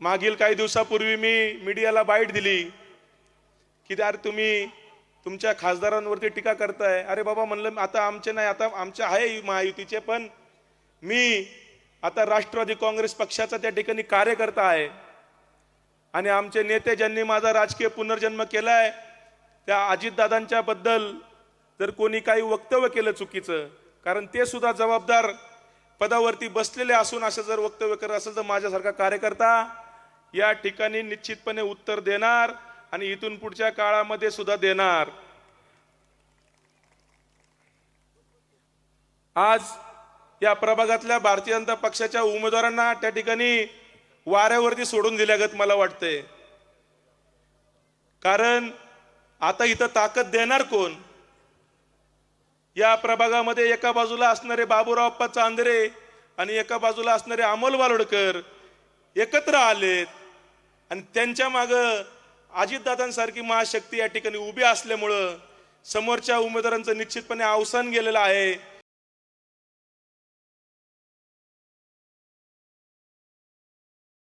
मागील काही दिवसापूर्वी मी मीडियाला बाईट दिली की यार तुम्ही तुमच्या खासदारांवरती टीका करताय. अरे बाबा म्हणलं आता आमचे नाही, आता आमचे आहे महायुतीचे, पण मी आता राष्ट्रवादी काँग्रेस पक्षाचा त्या ठिकाणी कार्यकर्ता आहे आणि आमचे नेते ज्यांनी माझा राजकीय पुनर्जन्म केलाय त्या अजितदादांच्या बद्दल जर कोणी काही वक्तव्य केलं चुकीचं, कारण ते सुद्धा जबाबदार पदावरती बसलेले असून असं जर वक्तव्य करत असेल तर माझ्यासारखा कार्यकर्ता या ठिकाणी निश्चितपणे उत्तर देणार आणि इथून पुढच्या काळामध्ये सुद्धा देणार. आज या प्रभागातल्या भारतीय जनता पक्षाच्या उमेदवारांना त्या ठिकाणी वाऱ्यावरती सोडून दिल्यागत मला वाटतंय. कारण आता इथं ताकद देणार कोण? या प्रभागामध्ये एका बाजूला असणारे बाबूराव अप्पा चांदरे आणि एका बाजूला असणारे अमोल बालोडकर एकत्र आलेत आणि त्यांच्या मागं अजितदादांसारखी महाशक्ती या ठिकाणी उभी असल्यामुळं समोरच्या उमेदवारांचं निश्चितपणे अवसान गेलेलं आहे.